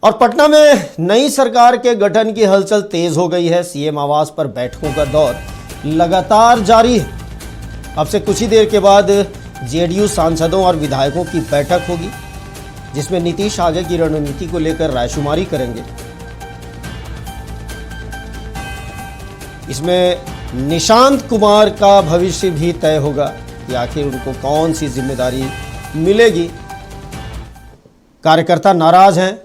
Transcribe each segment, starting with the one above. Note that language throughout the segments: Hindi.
और पटना में नई सरकार के गठन की हलचल तेज हो गई है। सीएम आवास पर बैठकों का दौर लगातार जारी है। अब से कुछ ही देर के बाद जेडीयू सांसदों और विधायकों की बैठक होगी, जिसमें नीतीश आगे की रणनीति को लेकर रायशुमारी करेंगे। इसमें निशांत कुमार का भविष्य भी तय होगा कि आखिर उनको कौन सी जिम्मेदारी मिलेगी। कार्यकर्ता नाराज हैं,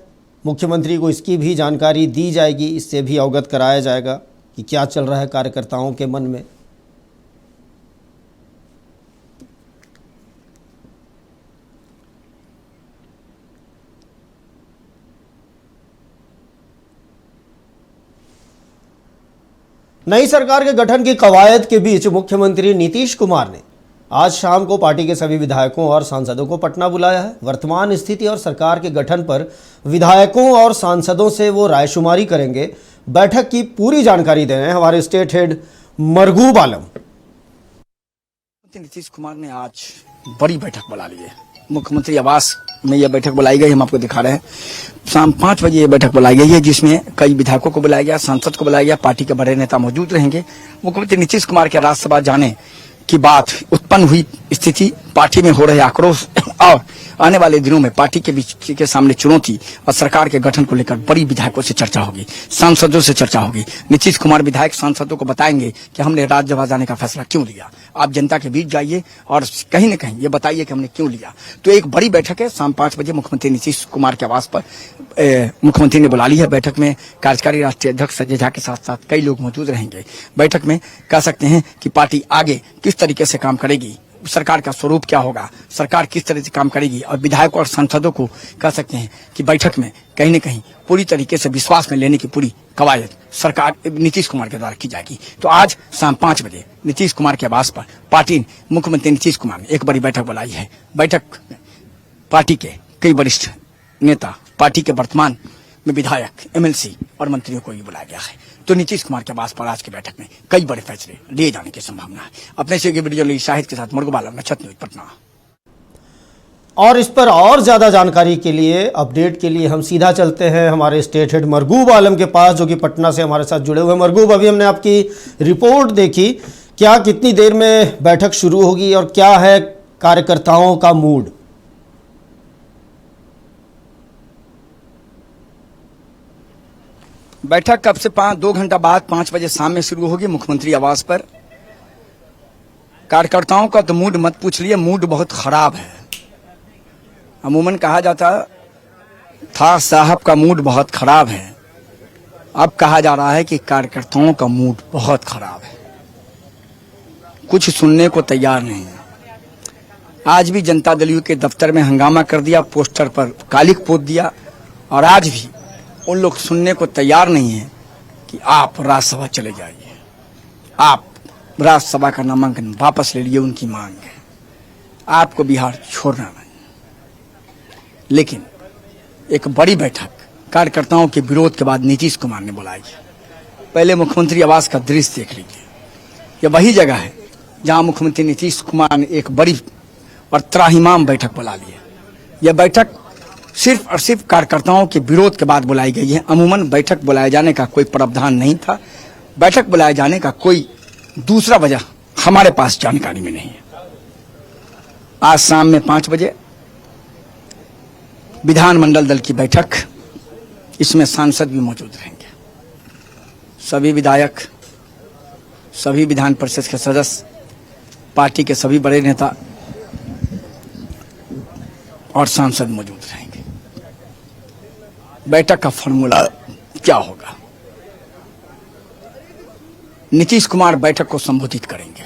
मुख्यमंत्री को इसकी भी जानकारी दी जाएगी, इससे भी अवगत कराया जाएगा कि क्या चल रहा है कार्यकर्ताओं के मन में। नई सरकार के गठन की कवायद के बीच मुख्यमंत्री नीतीश कुमार ने आज शाम को पार्टी के सभी विधायकों और सांसदों को पटना बुलाया है। वर्तमान स्थिति और सरकार के गठन पर विधायकों और सांसदों से वो रायशुमारी करेंगे। बैठक की पूरी जानकारी दे रहे हैं हमारे स्टेट हेड मरगूब आलम। नीतीश कुमार ने आज बड़ी बैठक बुला ली है। मुख्यमंत्री आवास में यह बैठक बुलाई गई, हम आपको दिखा रहे हैं। शाम 5 बजे ये बैठक बुलाई गई है, जिसमें कई विधायकों को बुलाया गया, सांसद को बुलाया गया, पार्टी के बड़े नेता मौजूद रहेंगे। मुख्यमंत्री नीतीश कुमार के राज्यसभा जाने की बात, उत्पन्न हुई स्थिति, पार्टी में हो रहे आक्रोश और आने वाले दिनों में पार्टी के बीच के सामने चुनौती और सरकार के गठन को लेकर बड़ी विधायकों से चर्चा होगी, सांसदों से चर्चा होगी। नीतीश कुमार विधायक सांसदों को बताएंगे कि हमने राज्यसभा जाने का फैसला क्यों लिया। आप जनता के बीच जाइए और कहीं न कहीं ये बताइए कि हमने क्यों लिया। तो एक बड़ी बैठक है, शाम 5 बजे मुख्यमंत्री नीतीश कुमार के आवास पर मुख्यमंत्री ने बुला ली है। बैठक में कार्यकारी राष्ट्रीय अध्यक्ष संजय झा के साथ साथ कई लोग मौजूद रहेंगे। बैठक में कह सकते हैं कि पार्टी आगे किस तरीके से काम करेगी, सरकार का स्वरूप क्या होगा, सरकार किस तरह से काम करेगी, और विधायकों और सांसदों को कह सकते हैं कि बैठक में कहीं न कहीं पूरी तरीके से विश्वास में लेने की पूरी कवायद सरकार नीतीश कुमार के द्वारा की जाएगी। तो आज शाम 5 बजे नीतीश कुमार के आवास पर पार्टी मुख्यमंत्री नीतीश कुमार ने एक बड़ी बैठक बुलाई है। बैठक में पार्टी के कई वरिष्ठ नेता, पार्टी के वर्तमान में विधायक, एमएलसी और मंत्रियों को भी बुलाया गया है। तो नीतीश कुमार के आवास पर आज की बैठक में कई बड़े फैसले लिए जाने की संभावना है। अपने से वीडियो शाहिद के साथ मरगूब आलम, नक्षत्र न्यूज, पटना। और इस पर और ज्यादा जानकारी के लिए, अपडेट के लिए हम सीधा चलते हैं हमारे स्टेट हेड मरगूब आलम के पास, जो कि पटना से हमारे साथ जुड़े हुए हैं। मरगूब, अभी हमने आपकी रिपोर्ट देखी, क्या कितनी देर में बैठक शुरू होगी और क्या है कार्यकर्ताओं का मूड? बैठक कब से 2 घंटा बाद 5 बजे शाम में शुरू होगी मुख्यमंत्री आवास पर। कार्यकर्ताओं का तो मूड मत पूछ लिए, मूड बहुत खराब है। अमूमन कहा जाता था साहब का मूड बहुत खराब है, अब कहा जा रहा है कि कार्यकर्ताओं का मूड बहुत खराब है, कुछ सुनने को तैयार नहीं है। आज भी जनता दल यू के दफ्तर में हंगामा कर दिया, पोस्टर पर कालिक पोत दिया, और आज भी उन लोग सुनने को तैयार नहीं है कि आप राज्यसभा चले जाइए, आप राज्यसभा का नामांकन वापस ले लिए, उनकी मांग है, आपको बिहार छोड़ना नहीं। लेकिन एक बड़ी बैठक कार्यकर्ताओं के विरोध के बाद नीतीश कुमार ने बुलाई है। पहले मुख्यमंत्री आवास का दृश्य देख लीजिए। यह वही जगह है जहां मुख्यमंत्री नीतीश कुमार ने एक बड़ी और त्राहिमाम बैठक बुला ली है। यह बैठक सिर्फ और सिर्फ कार्यकर्ताओं के विरोध के बाद बुलाई गई है। अमूमन बैठक बुलाए जाने का कोई प्रावधान नहीं था, बैठक बुलाए जाने का कोई दूसरा वजह हमारे पास जानकारी में नहीं है। आज शाम में 5 बजे विधानमंडल दल की बैठक, इसमें सांसद भी मौजूद रहेंगे, सभी विधायक, सभी विधान परिषद के सदस्य, पार्टी के सभी बड़े नेता और सांसद मौजूद रहेंगे। बैठक का फॉर्मूला क्या होगा? नीतीश कुमार बैठक को संबोधित करेंगे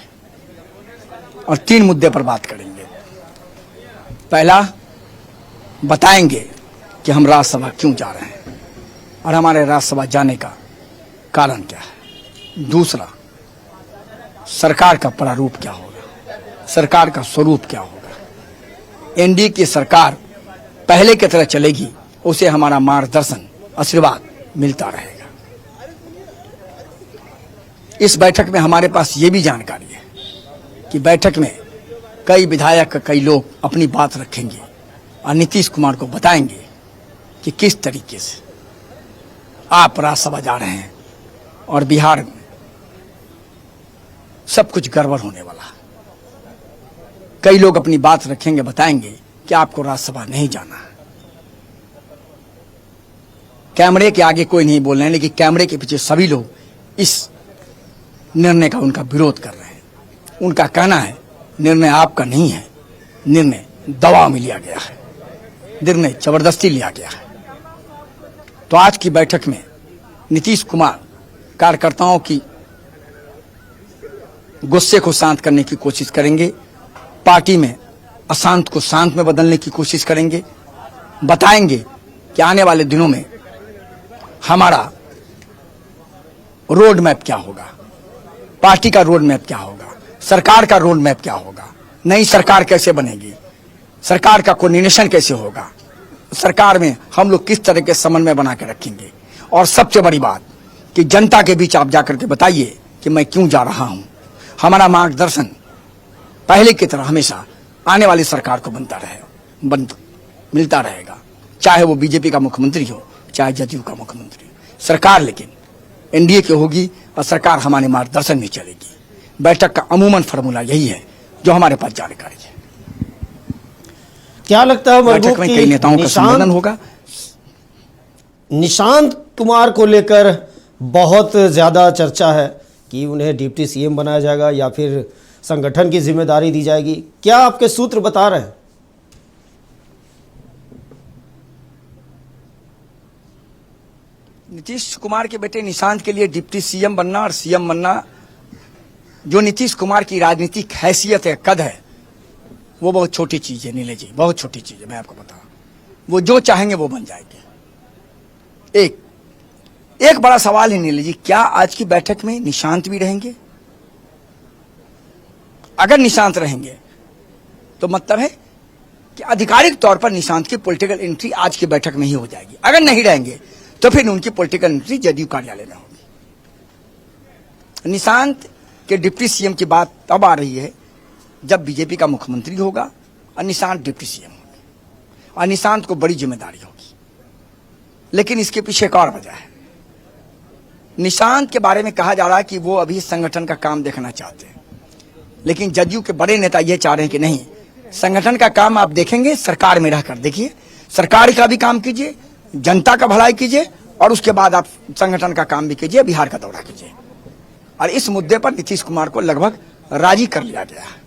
और 3 मुद्दे पर बात करेंगे। पहला, बताएंगे कि हम राज्यसभा क्यों जा रहे हैं और हमारे राज्यसभा जाने का कारण क्या है। दूसरा, सरकार का प्रारूप क्या होगा, सरकार का स्वरूप क्या होगा। एनडीए की सरकार पहले की तरह चलेगी, उसे हमारा मार्गदर्शन, आशीर्वाद मिलता रहेगा। इस बैठक में हमारे पास ये भी जानकारी है कि बैठक में कई विधायक, कई लोग अपनी बात रखेंगे और नीतीश कुमार को बताएंगे कि किस तरीके से आप राज्यसभा जा रहे हैं और बिहार में सब कुछ गड़बड़ होने वाला है। कई लोग अपनी बात रखेंगे, बताएंगे कि आपको राज्यसभा नहीं जाना है। कैमरे के आगे कोई नहीं बोल रहे हैं, लेकिन कैमरे के पीछे सभी लोग इस निर्णय का उनका विरोध कर रहे हैं। उनका कहना है निर्णय आपका नहीं है, निर्णय दबाव में लिया गया है, निर्णय जबरदस्ती लिया गया है। तो आज की बैठक में नीतीश कुमार कार्यकर्ताओं की गुस्से को शांत करने की कोशिश करेंगे, पार्टी में अशांत को शांत में बदलने की कोशिश करेंगे, बताएंगे कि आने वाले दिनों में हमारा रोड मैप क्या होगा, पार्टी का रोड मैप क्या होगा, सरकार का रोड मैप क्या होगा, नई सरकार कैसे बनेगी, सरकार का कोऑर्डिनेशन कैसे होगा, सरकार में हम लोग किस तरह के समन्वय बना के रखेंगे। और सबसे बड़ी बात कि जनता के बीच आप जाकर के बताइए कि मैं क्यों जा रहा हूं। हमारा मार्गदर्शन पहले की तरह हमेशा आने वाली सरकार को मिलता रहेगा, चाहे वो बीजेपी का मुख्यमंत्री हो, चाहे जदयू का मुख्यमंत्री हो। सरकार लेकिन एनडीए की होगी और सरकार हमारे मार्गदर्शन में चलेगी। बैठक का अमूमन फार्मूला यही है जो हमारे पास जानकारी है। क्या लगता है बैठक में कई नेताओं का संबोधन होगा। निशांत कुमार को लेकर बहुत ज्यादा चर्चा है कि उन्हें डिप्टी सीएम बनाया जाएगा या फिर संगठन की जिम्मेदारी दी जाएगी। क्या आपके सूत्र बता रहे हैं? नीतीश कुमार के बेटे निशांत के लिए डिप्टी सीएम बनना और सीएम बनना जो नीतीश कुमार की राजनीतिक हैसियत है, कद है, वो बहुत छोटी चीज है नीले जी, बहुत छोटी चीज है। मैं आपको बताऊं, वो जो चाहेंगे वो बन जाएंगे। एक बड़ा सवाल है नीले जी, क्या आज की बैठक में निशांत भी रहेंगे? अगर निशांत रहेंगे तो मतलब है कि आधिकारिक तौर पर निशांत की पॉलिटिकल एंट्री आज की बैठक में ही हो जाएगी। अगर नहीं रहेंगे तो फिर उनकी पॉलिटिकल एंट्री जदयू कार्यालय में होगी। निशांत के डिप्टी सीएम की बात तब आ रही है जब बीजेपी का मुख्यमंत्री होगा और निशांत डिप्टी सीएम होंगे और निशांत को बड़ी जिम्मेदारी होगी। लेकिन इसके पीछे एक और वजह है। निशांत के बारे में कहा जा रहा है कि वो अभी संगठन का काम देखना चाहते हैं, लेकिन जदयू के बड़े नेता ये चाह रहे हैं कि नहीं, संगठन का काम आप देखेंगे, सरकार में रहकर देखिए, सरकार का भी काम कीजिए, जनता का भलाई कीजिए और उसके बाद आप संगठन का काम भी कीजिए, बिहार का दौरा कीजिए। और इस मुद्दे पर नीतीश कुमार को लगभग राजी कर लिया गया है।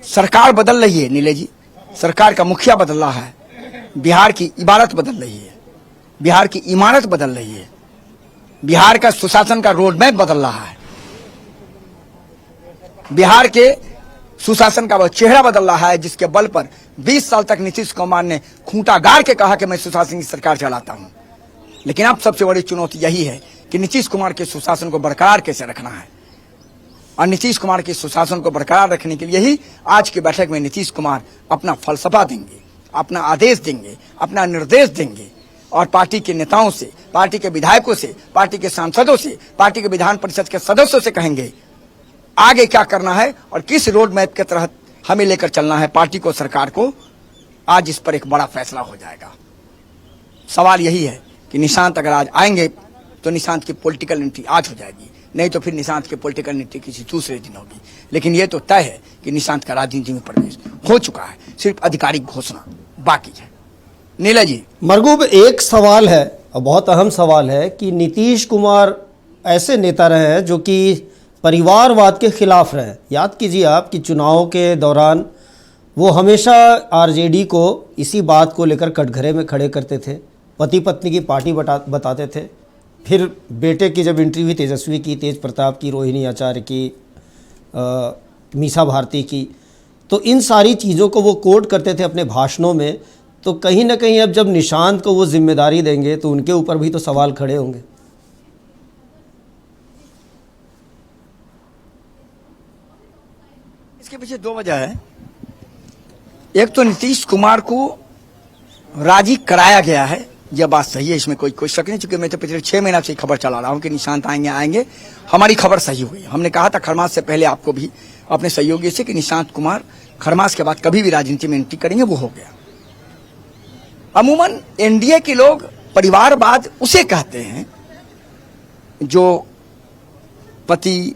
सरकार बदल रही है नीले जी, सरकार का मुखिया बदल रहा है, बिहार की इबारत बदल रही है, बिहार की इमारत बदल रही है, बिहार का सुशासन का रोड मैप बदल रहा है, बिहार के सुशासन का वह चेहरा बदल रहा है जिसके बल पर 20 साल तक नीतीश कुमार ने खूंटा गाड़ के कहा कि मैं सुशासन की सरकार चलाता हूं। लेकिन अब सबसे बड़ी चुनौती यही है कि नीतीश कुमार के सुशासन को बरकरार कैसे रखना है। और नीतीश कुमार के सुशासन को बरकरार रखने के लिए ही आज की बैठक में नीतीश कुमार अपना फलसफा देंगे, अपना आदेश देंगे, अपना निर्देश देंगे और पार्टी के नेताओं से, पार्टी के विधायकों से, पार्टी के सांसदों से, पार्टी के विधान परिषद के सदस्यों से कहेंगे आगे क्या करना है और किस रोड मैप के तहत हमें लेकर चलना है पार्टी को, सरकार को। आज इस पर एक बड़ा फैसला हो जाएगा। सवाल यही है कि निशांत अगर आज आएंगे तो निशांत की पॉलिटिकल एंट्री आज हो जाएगी, नहीं तो फिर निशांत की पॉलिटिकल एंट्री किसी दूसरे दिन होगी। लेकिन यह तो तय है कि निशांत का राजनीति में प्रवेश हो चुका है, सिर्फ आधिकारिक घोषणा बाकी है। नीला जी, मरगूब, एक सवाल है और बहुत अहम सवाल है कि नीतीश कुमार ऐसे नेता रहे हैं जो कि परिवारवाद के खिलाफ रहे। याद कीजिए आप कि चुनाव के दौरान वो हमेशा आरजेडी को इसी बात को लेकर कटघरे में खड़े करते थे, पति पत्नी की पार्टी बताते थे। फिर बेटे की जब एंट्री हुई तेजस्वी की, तेज प्रताप की, रोहिणी आचार्य की, मीसा भारती की, तो इन सारी चीज़ों को वो कोट करते थे अपने भाषणों में। तो कहीं ना कहीं अब जब निशांत को वो जिम्मेदारी देंगे तो उनके ऊपर भी तो सवाल खड़े होंगे। इसके पीछे दो वजह है। एक तो नीतीश कुमार को राजी कराया गया है, यह बात सही है, इसमें कोई शक नहीं। चूंकि मैं तो पिछले 6 महीना से खबर चला रहा हूं कि निशांत आएंगे। हमारी खबर सही हुई। हमने कहा था खरमास से पहले आपको भी अपने सहयोगी से कि निशांत कुमार खरमास के बाद कभी भी राजनीति में एंट्री करेंगे वो हो गया। अमूमन एनडीए के लोग परिवारवाद उसे कहते हैं जो पति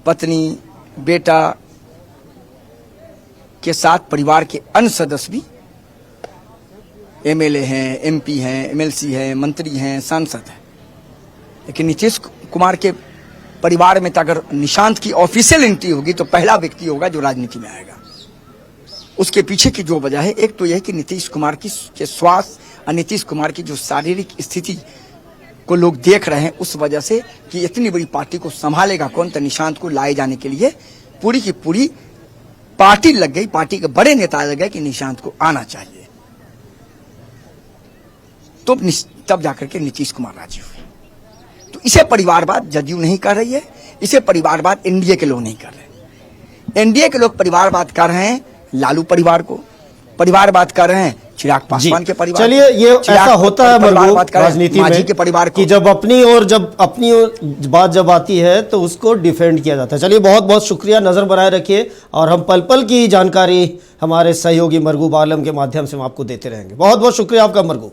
पत्नी बेटा के साथ परिवार के अन्य सदस्य भी एमएलए हैं, एमपी हैं, एमएलसी हैं, मंत्री हैं, सांसद हैं। लेकिन नीतीश कुमार के परिवार में तो अगर निशांत की ऑफिशियल एंट्री होगी तो पहला व्यक्ति होगा जो राजनीति में आएगा। उसके पीछे की जो वजह है, एक तो यह कि नीतीश कुमार की के स्वास्थ्य और नीतीश कुमार की जो शारीरिक स्थिति को लोग देख रहे हैं, उस वजह से कि इतनी बड़ी पार्टी को संभालेगा कौन, तो निशांत को लाए जाने के लिए पूरी की पूरी पार्टी लग गई, पार्टी के बड़े नेता लग गए कि निशांत को आना चाहिए। तो तब जाकर के नीतीश कुमार राजी हुए। तो इसे परिवारवाद जदयू नहीं कर रही है, इसे परिवारवाद एनडीए के लोग नहीं कर रहे। एनडीए के लोग परिवारवाद कर रहे हैं लालू परिवार को, परिवारवाद कर रहे हैं चिराग पासवान के परिवार। चलिए, ये ऐसा होता है मरगू राजनीति में के परिवार कि जब अपनी ओर बात जब आती है तो उसको डिफेंड किया जाता है। चलिए, बहुत बहुत शुक्रिया, नजर बनाए रखिए और हम पल पल की जानकारी हमारे सहयोगी मरगू आलम के माध्यम से हम आपको देते रहेंगे। बहुत बहुत शुक्रिया आपका मरगू।